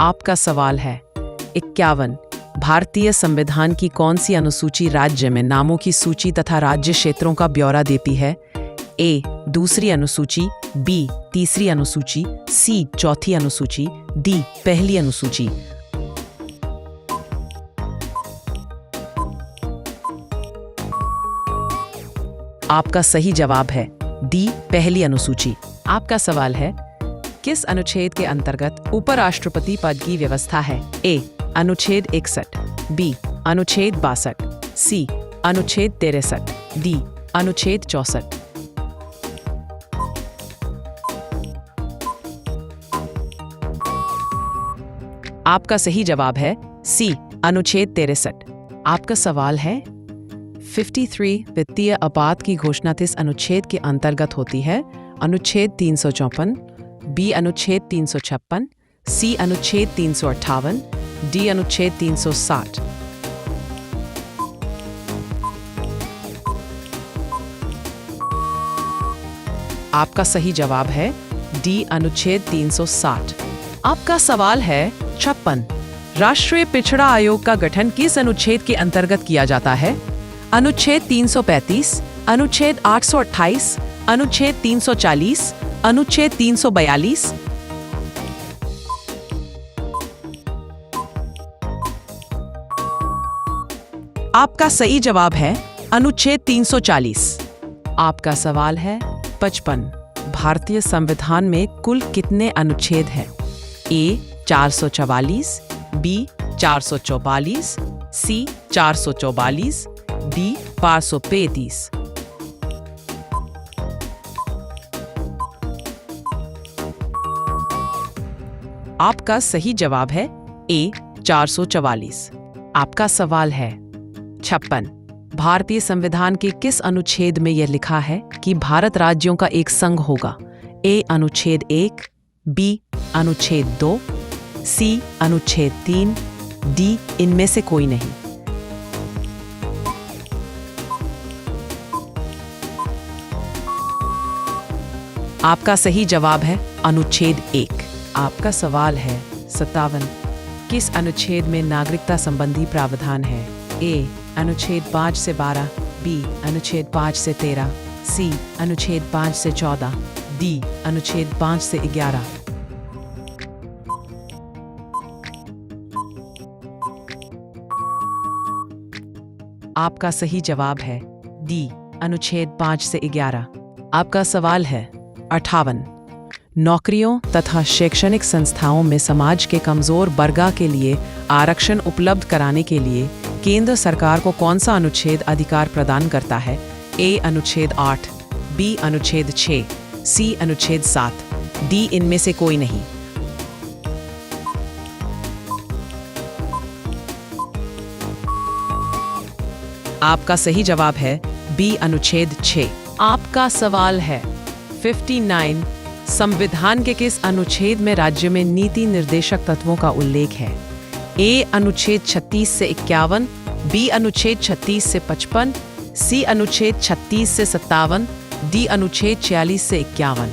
आपका सवाल है 51। भारतीय संविधान की कौन सी अनुसूची राज्य में नामों की सूची तथा राज्य क्षेत्रों का ब्यौरा देती है? ए दूसरी अनुसूची, बी तीसरी अनुसूची, सी चौथी अनुसूची, डी पहली अनुसूची। आपका सही जवाब है डी पहली अनुसूची। आपका सवाल है किस अनुच्छेद के अंतर्गत उपराष्ट्रपति पद की व्यवस्था है? ए अनुच्छेद 61, बी अनुच्छेद 62, सी अनुच्छेद 63, डी अनुच्छेद 64। आपका सही जवाब है सी अनुच्छेद 63। आपका सवाल है 53। वित्तीय आपात की घोषणा किस अनुच्छेद के अंतर्गत होती है? अनुच्छेद 354, बी अनुच्छेद 356, सी अनुच्छेद 358, डी अनुच्छेद 360। आपका सही जवाब है डी अनुच्छेद 360। आपका सवाल है 56। राष्ट्रीय पिछड़ा आयोग का गठन किस अनुच्छेद के अंतर्गत किया जाता है? अनुच्छेद 335, अनुच्छेद 828, अनुच्छेद 340, अनुच्छेद 342। आपका सही जवाब है अनुच्छेद 340। आपका सवाल है 55। भारतीय संविधान में कुल कितने अनुच्छेद हैं? ए 444, बी 444, सी 444, डी 535। आपका सही जवाब है ए 444। आपका सवाल है 56। भारतीय संविधान के किस अनुच्छेद में यह लिखा है कि भारत राज्यों का एक संघ होगा? ए अनुच्छेद 1, बी अनुच्छेद 2, सी अनुच्छेद 3, डी इनमें से कोई नहीं। आपका सही जवाब है अनुच्छेद 1। आपका सवाल है 57। किस अनुच्छेद में नागरिकता संबंधी प्रावधान है? ए अनुच्छेद 5 से 12, बी अनुच्छेद 5 से 13, सी अनुच्छेद 5 से 14, डी अनुच्छेद 5 से 11। आपका सही जवाब है डी अनुच्छेद 5 से 11। आपका सवाल है 58। नौकरियों तथा शैक्षणिक संस्थाओं में समाज के कमजोर वर्ग के लिए आरक्षण उपलब्ध कराने के लिए केंद्र सरकार को कौन सा अनुच्छेद अधिकार प्रदान करता है? ए अनुच्छेद 8, बी अनुच्छेद 6, सी अनुच्छेद 7, डी इनमें से कोई नहीं। आपका सही जवाब है बी अनुच्छेद 6। आपका सवाल है 59। संविधान के किस अनुच्छेद में राज्य में नीति निर्देशक तत्वों का उल्लेख है? ए अनुच्छेद 36 से 51, बी अनुच्छेद 36 से 55, सी अनुच्छेद 36 से 57, डी अनुच्छेद 46 से 51।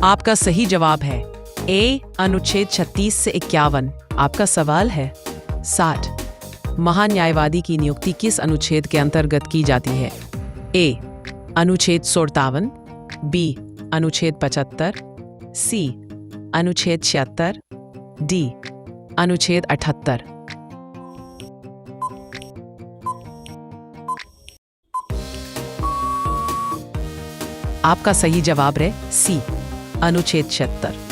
आपका सही जवाब है ए अनुच्छेद 36 से 51। आपका सवाल है 60। महान्यायवादी की नियुक्ति किस अनुच्छेद के अंतर्गत की जाती है? ए अनुच्छेद 57, बी अनुच्छेद 75, सी अनुच्छेद 76, डी अनुच्छेद 78। आपका सही जवाब है सी अनुच्छेद 76।